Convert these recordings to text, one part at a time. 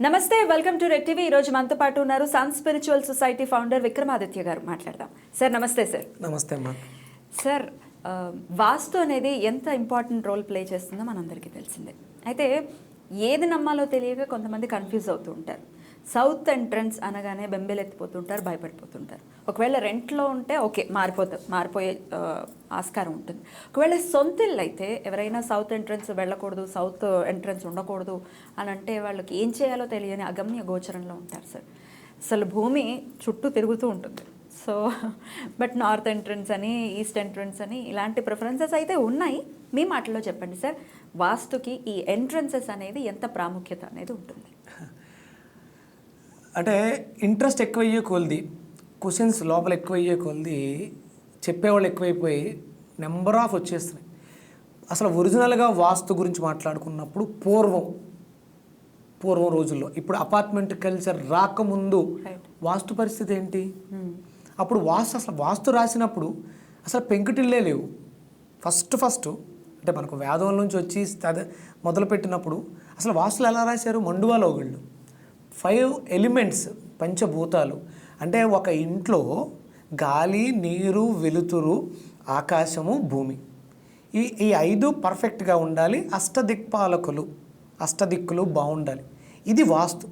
నమస్తే, welcome to red TV. ఈరోజు మనతో పాటు ఉన్నారు sun spiritual society founder Vikramaditya garu. మాట్లాడదాం సార్. నమస్తే సార్. నమస్తే అమ్మా. సార్, వాస్తు అనేది ఎంత ఇంపార్టెంట్ రోల్ ప్లే చేస్తుందో మనందరికీ తెలిసిందే. అయితే ఏది నమ్మాలో తెలియక కొంతమంది కన్ఫ్యూజ్ అవుతూ ఉంటారు. సౌత్ ఎంట్రన్స్ అనగానే బెంబేలెత్తిపోతుంటారు, భయపడిపోతుంటారు. ఒకవేళ రెంట్లో ఉంటే ఓకే, మారిపోయే ఆస్కారం ఉంటుంది. ఒకవేళ సొంత ఇల్లు అయితే ఎవరైనా సౌత్ ఎంట్రన్స్ వెళ్ళకూడదు, సౌత్ ఎంట్రన్స్ ఉండకూడదు అని అంటే వాళ్ళకి ఏం చేయాలో తెలియని అగమ్య గోచరంలో ఉంటారు సార్. అసలు భూమి చుట్టూ తిరుగుతూ ఉంటుంది. సో బట్ నార్త్ ఎంట్రన్స్ అని, ఈస్ట్ ఎంట్రన్స్ అని ఇలాంటి ప్రిఫరెన్సెస్ అయితే ఉన్నాయి. మీ మాటల్లో చెప్పండి సార్, వాస్తుకి ఈ ఎంట్రన్సెస్ అనేది ఎంత ప్రాముఖ్యత అనేది ఉంటుంది? అంటే ఇంట్రెస్ట్ ఎక్కువయ్యే కొలది, క్వశ్చన్స్ లోపల ఎక్కువయ్యే కొలది, చెప్పేవాళ్ళు ఎక్కువైపోయి నెంబర్ ఆఫ్ వచ్చేస్తున్నాయి. అసలు ఒరిజినల్గా వాస్తు గురించి మాట్లాడుకున్నప్పుడు పూర్వం రోజుల్లో, ఇప్పుడు అపార్ట్మెంట్ కల్చర్ రాకముందు వాస్తు పరిస్థితి ఏంటి? అప్పుడు వాస్తు రాసినప్పుడు అసలు పెంకుటిల్లే లేవు. ఫస్ట్ అంటే మనకు వేదం నుంచి వచ్చి మొదలుపెట్టినప్పుడు అసలు వాస్తులు ఎలా రాశారు? మండువాలో ఒకళ్ళు 5 ఎలిమెంట్స్, పంచభూతాలు. అంటే ఒక ఇంట్లో గాలి, నీరు, వెలుతురు, ఆకాశము, భూమి, ఈ 5 పర్ఫెక్ట్గా ఉండాలి. అష్టదిక్కులు బాగుండాలి. ఇది వాస్తు.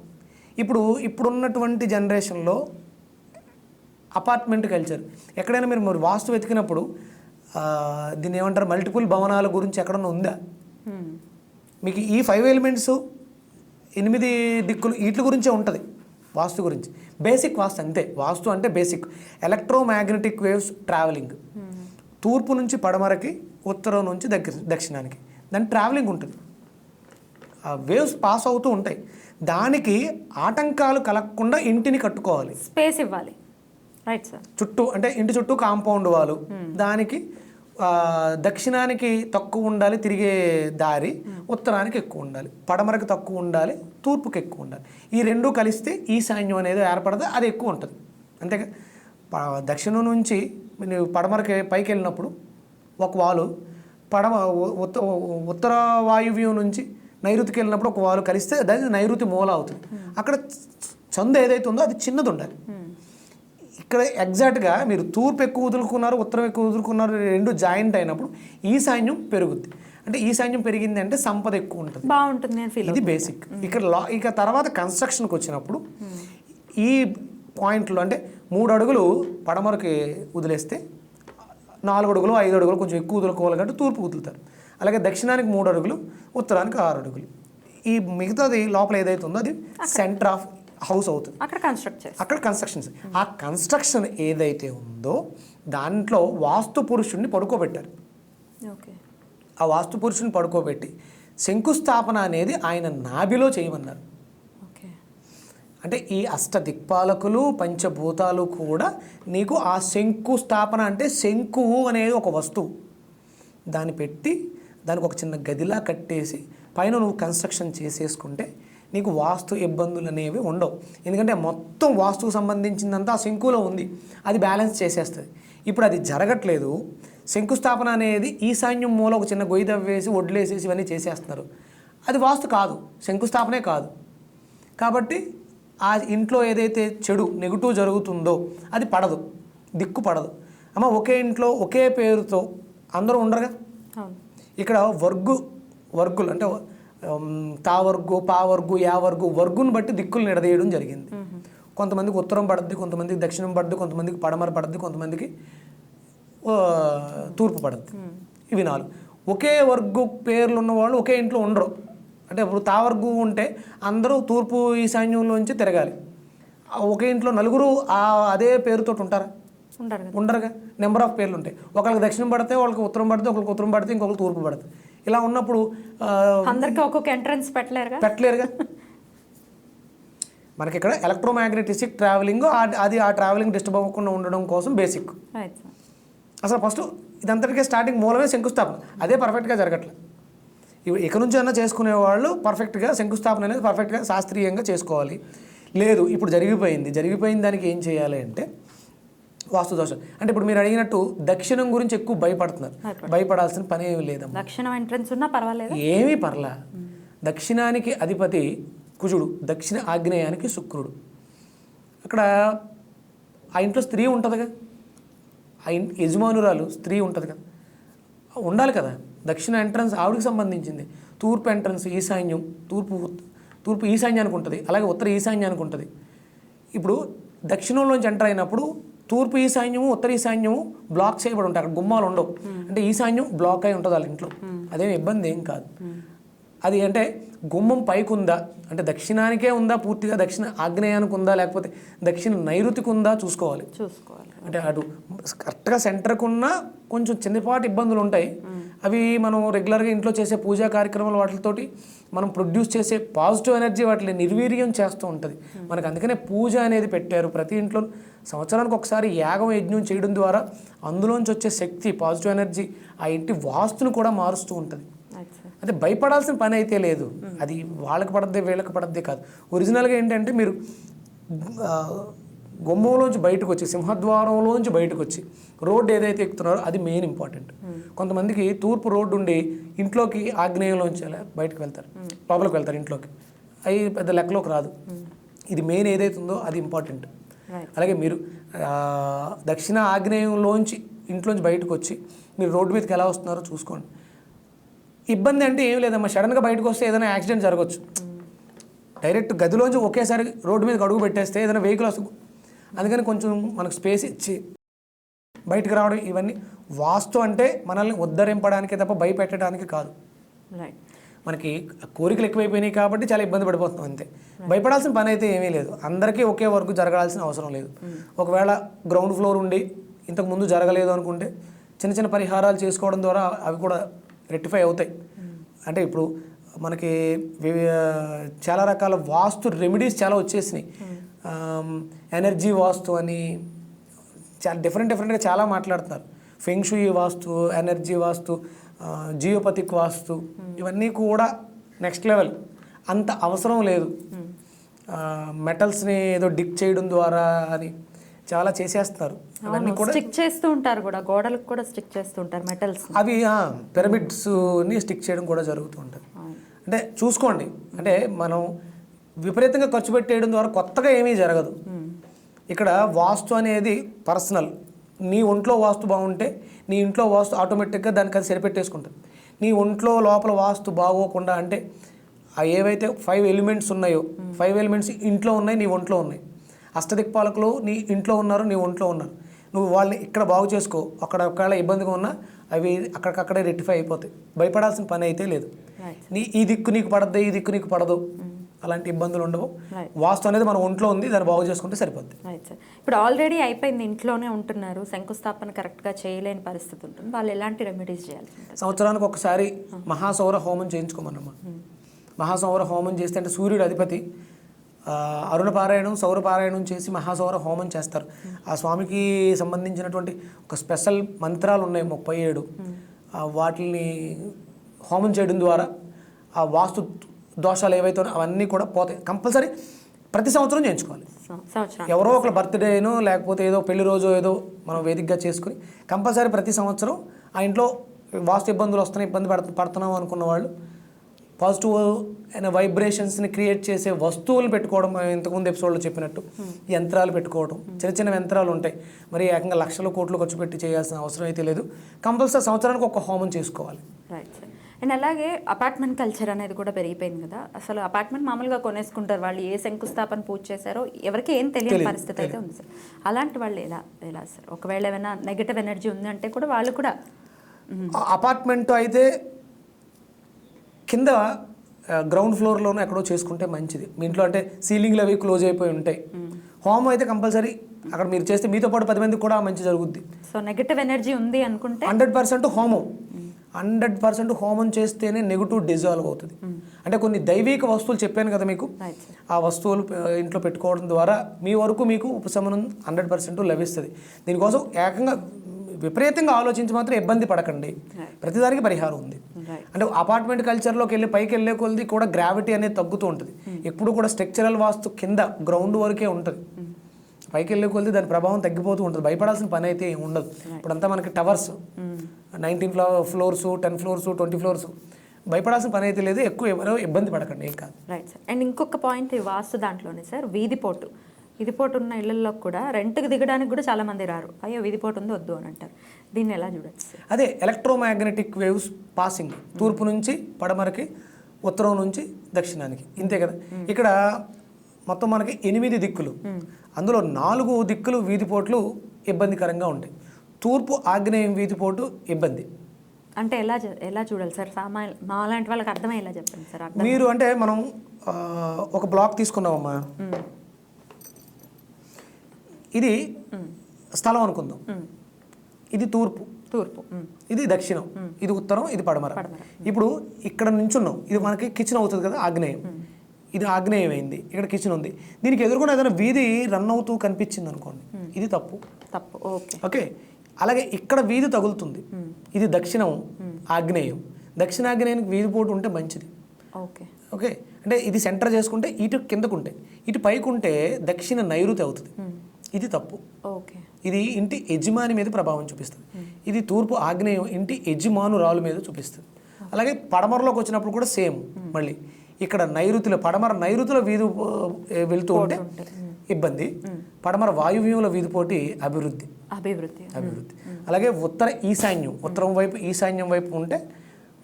ఇప్పుడున్నటువంటి జనరేషన్లో అపార్ట్మెంట్ కల్చర్, ఎక్కడైనా మీరు వాస్తు వెతికినప్పుడు దీన్ని ఏమంటారు, మల్టిపుల్ భవనాల గురించి ఎక్కడన్నా ఉందా? మీకు ఈ 5 ఎలిమెంట్స్, 8 దిక్కులు, వీటి గురించే ఉంటుంది వాస్తు గురించి. బేసిక్ వాస్తు అంతే. వాస్తు అంటే బేసిక్. ఎలక్ట్రోమాగ్నెటిక్ వేవ్స్ ట్రావెలింగ్, తూర్పు నుంచి పడమరకి, ఉత్తరం నుంచి దక్షిణానికి, దాని ట్రావెలింగ్ ఉంటుంది. ఆ వేవ్స్ పాస్ అవుతూ ఉంటాయి. దానికి ఆటంకాలు కలగకుండా ఇంటిని కట్టుకోవాలి, స్పేస్ ఇవ్వాలి. Right sir. చుట్టూ అంటే ఇంటి చుట్టూ కాంపౌండ్ వాళ్ళు, దానికి దక్షిణానికి తక్కువ ఉండాలి తిరిగే దారి, ఉత్తరానికి ఎక్కువ ఉండాలి, పడమరకి తక్కువ ఉండాలి, తూర్పుకి ఎక్కువ ఉండాలి. ఈ రెండు కలిస్తే ఈశాన్యం అనేది ఏర్పడదు, అది ఎక్కువ ఉంటుంది. అంతేగా, దక్షిణం నుంచి పడమరకి పైకి వెళ్ళినప్పుడు ఒక వాలు, ఉత్తర వాయువ్యం నుంచి నైరుతికి వెళ్ళినప్పుడు ఒక వాలు కలిస్తే అది నైరుతి మూల అవుతుంది. అక్కడ చందు ఏదైతే ఉందో అది చిన్నది ఉండాలి. ఇక్కడ ఎగ్జాక్ట్గా మీరు తూర్పు ఎక్కువ వదులుకున్నారు, ఉత్తరం ఎక్కువ వదులుకున్నారు, రెండు జాయింట్ అయినప్పుడు ఈశాన్యం పెరుగుద్ది. అంటే ఈశాన్యం పెరిగింది అంటే సంపద ఎక్కువ ఉంటుంది, బాగుంటుంది. ఇది బేసిక్. ఇక తర్వాత కన్స్ట్రక్షన్కి వచ్చినప్పుడు ఈ పాయింట్లు అంటే 3 అడుగులు పడమరకి వదిలేస్తే 4 అడుగులు 5 అడుగులు కొంచెం ఎక్కువ వదులుకోవాలి కాబట్టి తూర్పు వదులుతారు. అలాగే దక్షిణానికి 3 అడుగులు, ఉత్తరానికి 6 అడుగులు. ఈ మిగతాది లోపల ఏదైతే ఉందో అది సెంటర్ ఆఫ్ హౌస్ అవుతుంది. అక్కడ కన్స్ట్రక్షన్స్, ఆ కన్స్ట్రక్షన్ ఏదైతే ఉందో దాంట్లో వాస్తు పురుషుడిని పడుకోబెట్టారు. ఆ వాస్తు పురుషుని పడుకోబెట్టి శంకుస్థాపన అనేది ఆయన నాభిలో చేయమన్నారు. అంటే ఈ అష్టదిక్పాలకులు, పంచభూతాలు కూడా నీకు ఆ శంకుస్థాపన, అంటే శంకువు అనేది ఒక వస్తువు, దాన్ని పెట్టి దానికి ఒక చిన్న గదిలా కట్టేసి పైన నువ్వు కన్స్ట్రక్షన్ చేసేసుకుంటే నీకు వాస్తు ఇబ్బందులు అనేవి ఉండవు. ఎందుకంటే మొత్తం వాస్తుకు సంబంధించిందంతా ఆ శంకులో ఉంది, అది బ్యాలెన్స్ చేసేస్తుంది. ఇప్పుడు అది జరగట్లేదు. శంకుస్థాపన అనేది ఈశాన్యం మూల ఒక చిన్న గొయ్యి తవ్వేసి వడ్లేసేసి ఇవన్నీ చేసేస్తున్నారు. అది వాస్తు కాదు, శంకుస్థాపనే కాదు. కాబట్టి ఆ ఇంట్లో ఏదైతే చెడు నెగిటివ్ జరుగుతుందో అది పడదు, దిక్కు పడదు. అమ్మ, ఒకే ఇంట్లో ఒకే పేరుతో అందరూ ఉండరుగా. ఇక్కడ వర్గులు అంటే తావర్గు, పావర్గు, యావర్గు, వర్గుని బట్టి దిక్కులు నిడదీయడం జరిగింది. కొంతమందికి ఉత్తరం పడుద్ది, కొంతమందికి దక్షిణం పడుద్ది, కొంతమందికి పడమర పడుద్ది, కొంతమందికి తూర్పు పడుద్ది. ఇవి 4. ఒకే వర్గు పేర్లు ఉన్న వాళ్ళు ఒకే ఇంట్లో ఉండరు. అంటే ఇప్పుడు తావర్గు ఉంటే అందరూ తూర్పు ఈశాన్యంలోంచి తిరగాలి. ఒకే ఇంట్లో నలుగురు అదే పేరుతో ఉంటారా? ఉండరుగా. నెంబర్ ఆఫ్ పేర్లు ఉంటాయి. ఒకరికి దక్షిణం పడితే వాళ్ళకి ఉత్తరం పడితే, ఒకరికి ఉత్తరం పడితే ఇంకొకరికి తూర్పు పడుతుంది. ఇలా ఉన్నప్పుడు అందరికీ ఒక్కొక్క ఎంట్రన్స్ పెట్టలేరుగా. మనకి ఇక్కడ ఎలక్ట్రోమాగ్నెటిక్ ట్రావెలింగ్, అది ఆ ట్రావెలింగ్ డిస్టర్బ్ అవ్వకుండా ఉండడం కోసం బేసిక్. అసలు ఫస్ట్ ఇదంతటికీ స్టార్టింగ్ మూలమే శంకుస్థాపన. అదే పర్ఫెక్ట్గా జరగట్లేదు. ఇక నుంచి అన్నా చేసుకునే వాళ్ళు పర్ఫెక్ట్గా శంకుస్థాపన అనేది పర్ఫెక్ట్గా శాస్త్రీయంగా చేసుకోవాలి. లేదు, ఇప్పుడు జరిగిపోయిన దానికి ఏం చేయాలి అంటే వాస్తు దోషం. అంటే ఇప్పుడు మీరు అడిగినట్టు దక్షిణం గురించి ఎక్కువ భయపడుతున్నారు. భయపడాల్సిన పని ఏమీ లేదమ్మా. దక్షిణం ఎంట్రన్స్ ఉన్నా పర్వాలేదు, ఏమీ పర్లా. దక్షిణానికి అధిపతి కుజుడు, దక్షిణ ఆగ్నేయానికి శుక్రుడు. అక్కడ ఆ ఇంట్లో స్త్రీ ఉంటుంది కదా, ఆ యజమానురాలు స్త్రీ ఉంటుంది కదా, ఉండాలి కదా. దక్షిణ ఎంట్రన్స్ ఆవిడకి సంబంధించింది. తూర్పు ఎంట్రన్స్ ఈశాన్యం, తూర్పు ఈశాన్యానికి ఉంటుంది, అలాగే ఉత్తర ఈశాన్యానికి ఉంటుంది. ఇప్పుడు దక్షిణంలోంచి ఎంటర్ అయినప్పుడు తూర్పు ఈశాన్యము ఉత్తర ఈశాన్యము బ్లాక్ చేయబడి ఉంటాయి, అక్కడ గుమ్మాలు ఉండవు. అంటే ఈశాన్యం బ్లాక్ అయి ఉంటుంది వాళ్ళ ఇంట్లో, అదేం ఇబ్బంది ఏం కాదు. అది అంటే గుమ్మం పైకి ఉందా అంటే దక్షిణానికే ఉందా, పూర్తిగా దక్షిణ ఆగ్నేయానికి ఉందా, లేకపోతే దక్షిణ నైరుతికి ఉందా చూసుకోవాలి. అంటే అటు కరెక్ట్గా సెంటర్కి ఉన్న కొంచెం చిన్నపాటి ఇబ్బందులు ఉంటాయి. అవి మనం రెగ్యులర్గా ఇంట్లో చేసే పూజా కార్యక్రమాలు వాటితోటి మనం ప్రొడ్యూస్ చేసే పాజిటివ్ ఎనర్జీ వాటిని నిర్వీర్యం చేస్తూ ఉంటుంది మనకు. అందుకనే పూజ అనేది పెట్టారు. ప్రతి ఇంట్లో సంవత్సరానికి ఒకసారి యాగం యజ్ఞం చేయడం ద్వారా అందులోంచి వచ్చే శక్తి, పాజిటివ్ ఎనర్జీ ఆ ఇంటి వాస్తును కూడా మారుస్తూ ఉంటుంది. అంటే భయపడాల్సిన పని అయితే లేదు. అది వాళ్ళకి పడద్దే వీళ్ళకి పడద్దే కాదు. ఒరిజినల్గా ఏంటంటే మీరు గుమ్మంలోంచి బయటకు వచ్చి, సింహద్వారంలోంచి బయటకు వచ్చి రోడ్డు ఏదైతే ఎక్కుతున్నారో అది మెయిన్ ఇంపార్టెంట్. కొంతమందికి తూర్పు రోడ్డు ఉండి ఇంట్లోకి ఆగ్నేయంలోంచి బయటకు వెళ్తారు, లోపలికి వెళ్తారు ఇంట్లోకి, అవి పెద్ద లెక్కలోకి రాదు. ఇది మెయిన్ ఏదైతే ఉందో అది ఇంపార్టెంట్. అలాగే మీరు దక్షిణ ఆగ్నేయంలోంచి ఇంట్లోంచి బయటకు వచ్చి మీరు రోడ్డు మీదకి ఎలా వస్తున్నారో చూసుకోండి. ఇబ్బంది అంటే ఏం లేదమ్మా, సడన్గా బయటకు వస్తే ఏదైనా యాక్సిడెంట్ జరగవచ్చు. డైరెక్ట్ గదిలోంచి ఒకేసారి రోడ్డు మీదకి అడుగు పెట్టేస్తే ఏదైనా వెహికల్ వస్తుంది. అందుకని కొంచెం మనకు స్పేస్ ఇచ్చి బయటకు రావడం, ఇవన్నీ వాస్తు అంటే మనల్ని ఉద్ధరింపడానికే తప్ప భయపెట్టడానికి కాదు. మనకి కోరికలు ఎక్కువైపోయినాయి కాబట్టి చాలా ఇబ్బంది పడిపోతున్నాం అంతే. భయపడాల్సిన పని అయితే ఏమీ లేదు. అందరికీ ఒకే వరకు జరగాల్సిన అవసరం లేదు. ఒకవేళ గ్రౌండ్ ఫ్లోర్ ఉండి ఇంతకు ముందు జరగలేదు అనుకుంటే చిన్న చిన్న పరిహారాలు చేసుకోవడం ద్వారా అవి కూడా రెక్టిఫై అవుతాయి. అంటే ఇప్పుడు మనకి చాలా రకాల వాస్తు రెమెడీస్ చాలా వచ్చేసినాయి. ఎనర్జీ వాస్తు అని చాలా డిఫరెంట్గా చాలా మాట్లాడుతున్నారు. ఫెంగ్షుయి వాస్తు, ఎనర్జీ వాస్తు, జియోపతిక్ వాస్తు, ఇవన్నీ కూడా నెక్స్ట్ లెవెల్. అంత అవసరం లేదు. మెటల్స్ని ఏదో డిక్ చేయడం ద్వారా అని చాలా చేసేస్తారు. అవన్నీ కూడా స్టిక్ చేస్తూ ఉంటారు, కూడా గోడలకు కూడా స్టిక్ చేస్తూ ఉంటారు మెటల్స్. అవి పిరమిడ్స్ని స్టిక్ చేయడం కూడా జరుగుతూ ఉంటుంది. అంటే చూసుకోండి, అంటే మనం విపరీతంగా ఖర్చు పెట్టేయడం ద్వారా కొత్తగా ఏమీ జరగదు. ఇక్కడ వాస్తు అనేది పర్సనల్. నీ ఒంట్లో వాస్తు బాగుంటే నీ ఇంట్లో వాస్తు ఆటోమేటిక్గా దానికి అది సరిపెట్టేసుకుంటుంది. నీ ఒంట్లో లోపల వాస్తు బాగోకుండా అంటే ఏవైతే 5 ఎలిమెంట్స్ ఉన్నాయో 5 ఎలిమెంట్స్ ఇంట్లో ఉన్నాయి, నీ ఒంట్లో ఉన్నాయి. అష్టదిక్పాలకులు నీ ఇంట్లో ఉన్నారు, నీ ఒంట్లో ఉన్నారు. నువ్వు వాళ్ళని ఇక్కడ బాగు చేసుకో, అక్కడ ఒకవేళ ఇబ్బందిగా ఉన్నా అవి అక్కడికక్కడే రెక్టిఫై అయిపోతాయి. భయపడాల్సిన పని అయితే లేదు. ఈ దిక్కు నీకు పడద్దు, ఈ దిక్కు నీకు పడదు, అలాంటి ఇబ్బందులు ఉండవు. వాస్తు అనేది మన ఒంట్లో ఉంది, దాన్ని బాగు చేసుకుంటే సరిపోద్ది. ఇప్పుడు ఆల్రెడీ అయిపోయింది, ఇంట్లోనే ఉంటున్నారు, శంకుస్థాపన కరెక్ట్గా చేయలేని పరిస్థితి ఉంటుంది, వాళ్ళు ఎలాంటి రెమెడీస్ చేయాలి? సంవత్సరానికి ఒకసారి మహాసౌర హోమం చేయించుకోమన్నమ్మా. మహాసౌర హోమం చేస్తే అంటే సూర్యుడు అధిపతి, అరుణపారాయణం సౌరపారాయణం చేసి మహాసౌర హోమం చేస్తారు. ఆ స్వామికి సంబంధించినటువంటి ఒక స్పెషల్ మంత్రాలు ఉన్నాయి 37. వాటిని హోమం చేయడం ద్వారా ఆ వాస్తు దోషాలు ఏవైతే అవన్నీ కూడా పోతాయి. కంపల్సరీ ప్రతి సంవత్సరం చేయించుకోవాలి. ఎవరో ఒకళ్ళ బర్త్డేనో లేకపోతే ఏదో పెళ్లి రోజు ఏదో మనం వేదికగా చేసుకుని కంపల్సరీ ప్రతి సంవత్సరం ఆ ఇంట్లో వాస్తు ఇబ్బందులు వస్తున్నాయి, ఇబ్బంది పడుతున్నాం అనుకున్న వాళ్ళు పాజిటివ్ అయిన వైబ్రేషన్స్ని క్రియేట్ చేసే వస్తువులు పెట్టుకోవడం, ఇంతకుముందు ఎపిసోడ్లో చెప్పినట్టు యంత్రాలు పెట్టుకోవడం. చిన్న చిన్న యంత్రాలు ఉంటాయి, మరి ఏకంగా లక్షల కోట్లు ఖర్చు పెట్టి చేయాల్సిన అవసరం అయితే లేదు. కంపల్సరీ సంవత్సరానికి ఒక హోమం చేసుకోవాలి. Right sir. అండ్ అలాగే అపార్ట్మెంట్ కల్చర్ అనేది కూడా పెరిగిపోయింది కదా. అసలు అపార్ట్మెంట్ మామూలుగా కొనేసుకుంటారు, వాళ్ళు ఏ శంకుస్థాపన పూజ చేశారో ఎవరికి ఏం తెలియని పరిస్థితి అయితే ఉంది సార్. అలాంటి వాళ్ళు ఎలా సార్? ఒకవేళ ఏమైనా నెగిటివ్ ఎనర్జీ ఉంది అంటే కూడా వాళ్ళు కూడా అపార్ట్మెంట్ అయితే కింద గ్రౌండ్ ఫ్లోర్లోనే ఎక్కడో చేసుకుంటే మంచిది. మీ ఇంట్లో అంటే సీలింగ్లు అవి క్లోజ్ అయిపోయి ఉంటాయి. హోమం అయితే కంపల్సరీ అక్కడ మీరు చేస్తే మీతో పాటు 10 మందికి కూడా మంచి జరుగుద్ది. సో నెగిటివ్ ఎనర్జీ ఉంది అనుకుంటే 100% హోమం, 100% హోమం చేస్తేనే నెగిటివ్ డిజాల్వ్ అవుతుంది. అంటే కొన్ని దైవిక వస్తువులు చెప్పాను కదా మీకు, ఆ వస్తువులు ఇంట్లో పెట్టుకోవడం ద్వారా మీ వరకు మీకు ఉపశమనం 100% లభిస్తుంది. దీనికోసం ఏకంగా విపరీతంగా ఆలోచించి మాత్రం ఇబ్బంది పడకండి, ప్రతిదానికి పరిహారం ఉంది. అంటే అపార్ట్మెంట్ కల్చర్లోకి వెళ్ళి పైకి వెళ్ళే కొలది కూడా గ్రావిటీ అనేది తగ్గుతూ ఉంటుంది. ఎప్పుడు కూడా స్ట్రక్చరల్ వాస్తు కింద గ్రౌండ్ వరకే ఉంటుంది, పైకి వెళ్ళే కొలది దాని ప్రభావం తగ్గిపోతూ ఉంటుంది. భయపడాల్సిన పని అయితే ఉండదు. ఇప్పుడంతా మనకి టవర్స్ 19 ఫ్లోర్స్ 10 ఫ్లోర్స్ 20 ఫ్లోర్స్ భయపడాల్సిన పని అయితే లేదు, ఎక్కువ ఎవరో ఇబ్బంది పడకండి, ఏం కాదు. Right sir. అండ్ ఇంకొక పాయింట్ ఈ వాస్తు దాంట్లోనే సార్, వీధిపోటు. వీధిపోటు ఉన్న ఇళ్లలో కూడా రెంట్కి దిగడానికి కూడా చాలా మంది రారు, అయ్యో వీధిపోటు ఉంది వద్దు అని అంటారు. దీన్ని ఎలా చూడొచ్చు సార్? అదే ఎలక్ట్రోమాగ్నెటిక్ వేవ్స్ పాసింగ్, తూర్పు నుంచి పడమరకి, ఉత్తరం నుంచి దక్షిణానికి, ఇంతే కదా. ఇక్కడ మొత్తం మనకి 8 దిక్కులు, అందులో 4 దిక్కులు వీధిపోట్లు ఇబ్బందికరంగా ఉంటాయి. తూర్పు ఆగ్నేయం వీధిపోటు ఇబ్బంది. అంటే ఎలా చూడాలి సార్? మా లాంటి వాళ్ళకి అర్థమయ్యేలా చెప్పండి సార్. మీరు అంటే మనం ఒక బ్లాక్ తీసుకున్నామమ్మా, ఇది స్థలం అనుకుందాం, ఇది తూర్పు, ఇది దక్షిణం, ఇది ఉత్తరం, ఇది పడమర. ఇప్పుడు ఇక్కడ నుంచున్నాం, ఇది మనకి కిచెన్ అవుతుంది కదా, ఆగ్నేయం. ఇది ఆగ్నేయం అయింది, ఇక్కడ కిచెన్ ఉంది. దీనికి ఎదురుకుండా ఏదైనా వీధి రన్ అవుతూ కనిపించింది అనుకోండి, ఇది తప్పు. ఓకే. అలాగే ఇక్కడ వీధి తగులుతుంది, ఇది దక్షిణం ఆగ్నేయం. దక్షిణాగ్నేయానికి వీధి పోటు ఉంటే మంచిది. ఓకే. అంటే ఇది సెంటర్ చేసుకుంటే ఇటు కిందకు ఉంటే, ఇటు పైకి ఉంటే దక్షిణ నైరుతి అవుతుంది, ఇది తప్పు. ఇది ఇంటి యజమాని మీద ప్రభావం చూపిస్తుంది. ఇది తూర్పు ఆగ్నేయం ఇంటి యజమానురాలు మీద చూపిస్తుంది. అలాగే పడమరలోకి వచ్చినప్పుడు కూడా సేమ్. మళ్ళీ ఇక్కడ నైరుతిలో, పడమర నైరుతిలో వీధి వెళ్తూ ఉంటే ఇబ్బంది, పడమర వాయువ్యంలో వీధిపోటి అభివృద్ధి. అలాగే ఉత్తర ఈశాన్యం, ఉత్తరం వైపు ఈశాన్యం వైపు ఉంటే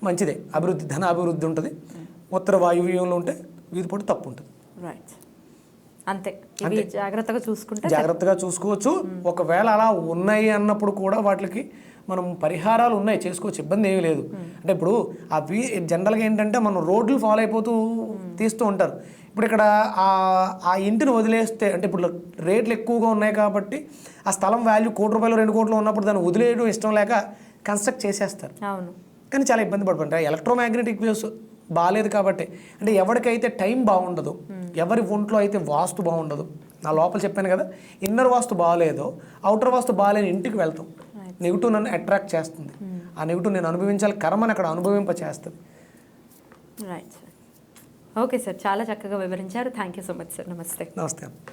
మంచిదే, అభివృద్ధి, ధన అభివృద్ధి ఉంటుంది. ఉత్తర వాయువ్యంలో ఉంటే వీధిపోటు తప్పు ఉంటుంది. అంతే, జాగ్రత్తగా చూసుకోవచ్చు. ఒకవేళ అలా ఉన్నాయి అన్నప్పుడు కూడా వాటికి మనం పరిహారాలు ఉన్నాయి, చేసుకోవచ్చు, ఇబ్బంది ఏమీ లేదు. అంటే ఇప్పుడు అవి జనరల్గా ఏంటంటే మనం రోడ్లు ఫాలో అయిపోతూ తీస్తూ ఉంటారు. ఇప్పుడు ఇక్కడ ఆ ఇంటిని వదిలేస్తే, అంటే ఇప్పుడు రేట్లు ఎక్కువగా ఉన్నాయి కాబట్టి ఆ స్థలం వాల్యూ 1 కోటి రూపాయలు 2 కోట్లు ఉన్నప్పుడు దాన్ని వదిలేయడం ఇష్టం లేక కన్స్ట్రక్ట్ చేసేస్తారు. కానీ చాలా ఇబ్బంది పడుతుంటారు. ఎలక్ట్రోమాగ్నెటిక్ వేవ్స్ బాగాలేదు కాబట్టి, అంటే ఎవరికైతే టైం బాగుండదు, ఎవరి ఒంట్లో అయితే వాస్తు బాగుండదు, నా లోపల చెప్పాను కదా, ఇన్నర్ వాస్తు బాగాలేదో అవుటర్ వాస్తు బాగాలేని ఇంటికి వెళ్తాం, నెగిటివ్ నన్ను అట్రాక్ట్ చేస్తుంది, ఆ నెగిటివ్ నేను అనుభవించాలి, కర్మని అక్కడ అనుభవింప చేస్తుంది. Right sir. ఓకే సార్, చాలా చక్కగా వివరించారు. Thank you so much sir. నమస్తే.